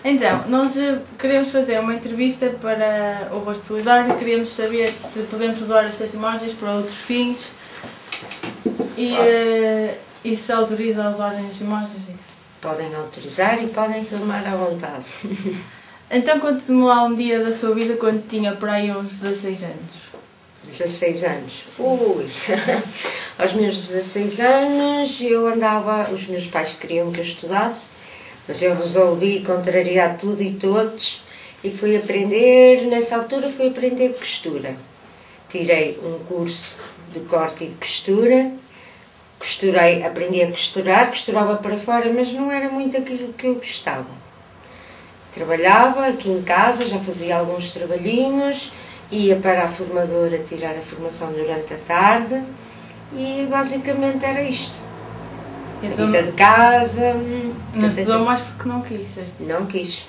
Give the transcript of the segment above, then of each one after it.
Então, nós queremos fazer uma entrevista para o Rosto Solidário e queríamos saber se podemos usar estas imagens para outros fins e se autoriza a usar as imagens. Podem autorizar e podem filmar à vontade. Então, conte-me lá um dia da sua vida quando tinha por aí uns 16 anos. 16 anos? Sim. Ui! Aos meus 16 anos eu andava, os meus pais queriam que eu estudasse, mas eu resolvi contrariar tudo e todos e fui aprender, nessa altura fui aprender costura. Tirei um curso de corte e de costura, costurei, aprendi a costurar, costurava para fora, mas não era muito aquilo que eu gostava. Trabalhava aqui em casa, já fazia alguns trabalhinhos, ia para a formadora tirar a formação durante a tarde e basicamente era isto. Então, a vida de casa... Não estudou mais porque não quis, certo? Não quis.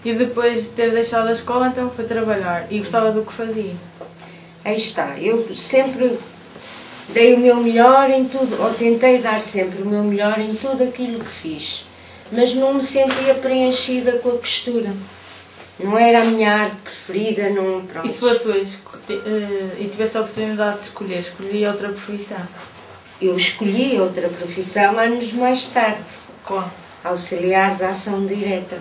E depois de ter deixado a escola, então foi trabalhar e gostava do que fazia? Aí está, eu sempre dei o meu melhor em tudo, ou tentei dar sempre o meu melhor em tudo aquilo que fiz, mas não me sentia preenchida com a costura. Não era a minha arte preferida, não... Pronto. E se fosse hoje e tivesse a oportunidade de escolher, escolhia outra profissão? Eu escolhi outra profissão anos mais tarde. Qual? Auxiliar de ação direta,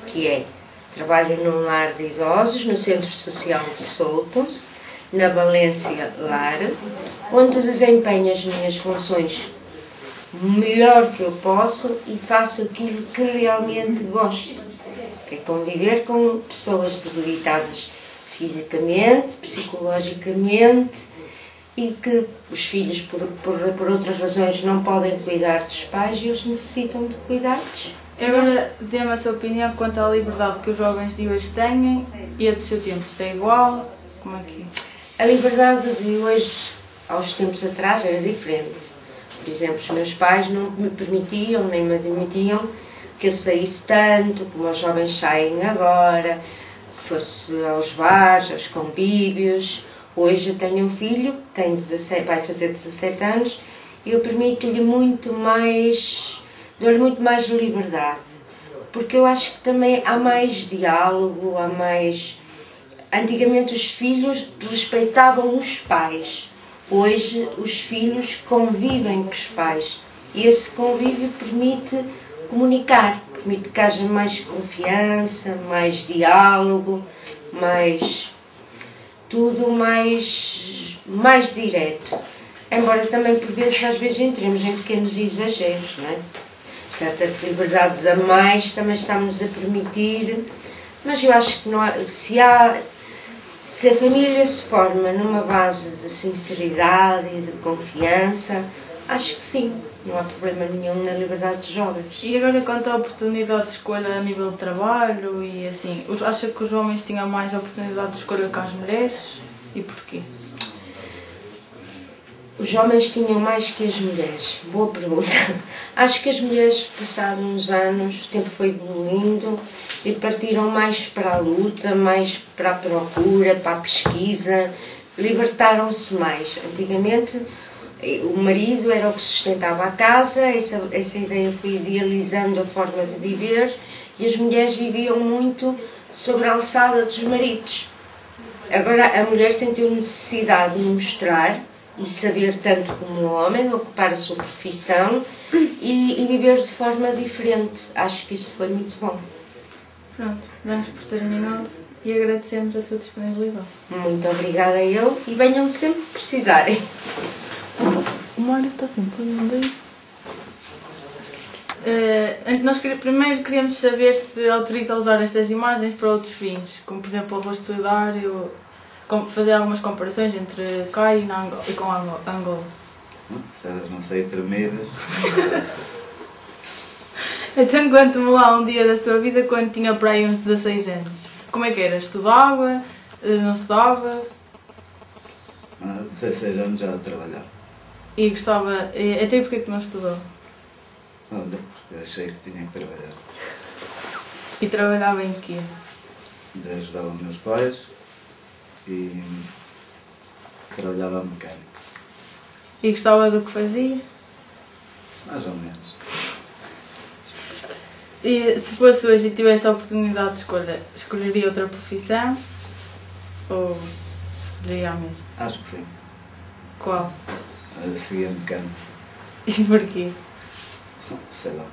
que é, trabalho num lar de idosos, no Centro Social de Souto, na Valência Lar, onde desempenho as minhas funções melhor que eu posso e faço aquilo que realmente gosto, que é conviver com pessoas debilitadas fisicamente, psicologicamente, e que os filhos, por outras razões, não podem cuidar dos pais e eles necessitam de cuidados. Agora, dê-me a sua opinião quanto à liberdade que os jovens de hoje têm e a do seu tempo. Se é igual? Como é que é? A liberdade de hoje, aos tempos atrás, era diferente. Por exemplo, os meus pais não me permitiam, nem me admitiam que eu saísse tanto, como os jovens saem agora, que fosse aos bares, aos convívios. Hoje eu tenho um filho, tem 17, vai fazer 17 anos, e eu permito-lhe muito mais, dou-lhe muito mais liberdade, porque eu acho que também há mais diálogo, há mais... Antigamente os filhos respeitavam os pais, hoje os filhos convivem com os pais, e esse convívio permite comunicar, permite que haja mais confiança, mais diálogo, mais... tudo mais direto. Embora também, por vezes, às vezes entremos em pequenos exageros, não é? Certas liberdades a mais também estamos a permitir, mas eu acho que não há, se a família se forma numa base de sinceridade e de confiança, acho que sim, não há problema nenhum na liberdade dos jovens. E agora quanto à oportunidade de escolha a nível de trabalho e assim, acha que os homens tinham mais oportunidade de escolha que as mulheres e porquê? Os homens tinham mais que as mulheres? Boa pergunta. Acho que as mulheres, passados uns anos, o tempo foi evoluindo e partiram mais para a luta, mais para a procura, para a pesquisa, libertaram-se mais. Antigamente, o marido era o que sustentava a casa, essa ideia foi idealizando a forma de viver e as mulheres viviam muito sobre a alçada dos maridos. Agora a mulher sentiu necessidade de mostrar e saber tanto como o homem, ocupar a sua profissão e viver de forma diferente. Acho que isso foi muito bom. Pronto, damos por terminado e agradecemos a sua disponibilidade. Muito obrigada eu e venham sempre que precisarem. O Mário está sempre nós primeiro queríamos saber se autoriza a usar estas imagens para outros fins, como por exemplo o Rosto Solidário, fazer algumas comparações entre cá e com Angola. Não sei, tremidas. Então conte-me lá um dia da sua vida quando tinha por aí uns 16 anos. Como é que era? Estudava? Não estudava? 16 anos já a trabalhar. E gostava... Até porque é que não estudou? Olha, porque achei que tinha que trabalhar. E trabalhava em quê? Ajudava os meus pais e trabalhava a mecânica. E gostava do que fazia? Mais ou menos. E se fosse hoje e tivesse a oportunidade de escolha, escolheria outra profissão ou escolheria a mesma? Acho que sim. Qual? Seguia mecânico. E porquê? Sei lá.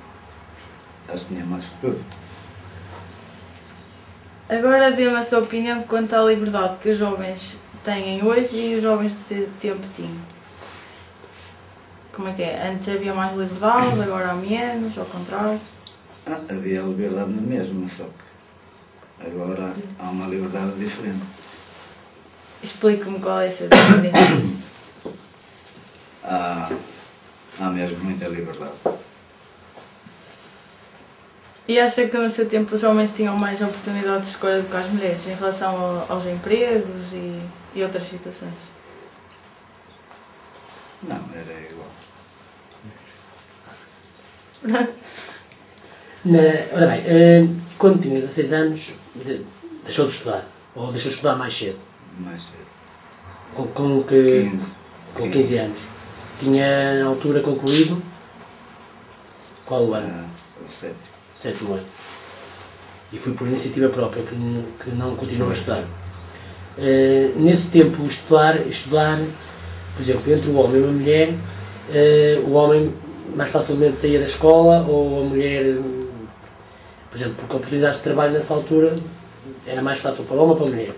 Acho que tinha mais futuro. Agora dê-me a sua opinião quanto à liberdade que os jovens têm hoje e os jovens do seu tempo tinham. Como é que é? Antes havia mais liberdade, agora há menos, ao contrário? Havia liberdade na mesma, só que agora há uma liberdade diferente. Explique-me qual é essa diferença. Há mesmo muita liberdade. E acha que no seu tempo os homens tinham mais oportunidade de escolha do que as mulheres em relação aos empregos e outras situações? Não, era igual. Ora bem, quando tinha 16 anos, deixou de estudar. Ou deixou de estudar mais cedo. Mais cedo. Com 15 anos. Tinha na altura concluído qual o ano? O sétimo. Sétimo ano. E foi por iniciativa própria que não continuou a estudar. Nesse tempo, estudar, por exemplo, entre o homem e uma mulher, o homem mais facilmente saía da escola, ou a mulher, por exemplo, porque oportunidades de trabalho nessa altura era mais fácil para o homem ou para a mulher.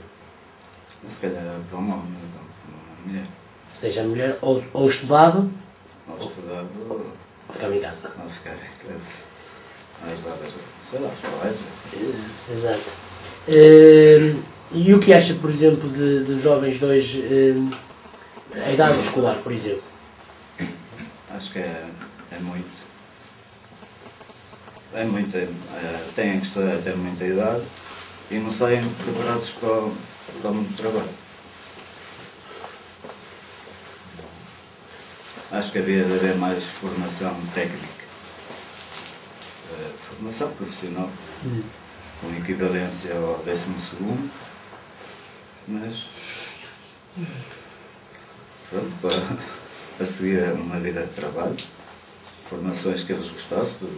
Se calhar era para um homem, não para uma mulher. Ou seja, a mulher ou estudava, Ou estudava, ou ficava em casa. ou ficava em casa. Ajudava, sei lá, os colegas. Exato. E o que acha, por exemplo, de jovens de hoje, a idade escolar, por exemplo? Acho que é muito. É muito. Têm que estudar até muita idade e não saem preparados para o mundo do trabalho. Acho que havia de haver mais formação técnica. Formação profissional. Com equivalência ao 12º, mas pronto, para seguir uma vida de trabalho, formações que eles gostassem.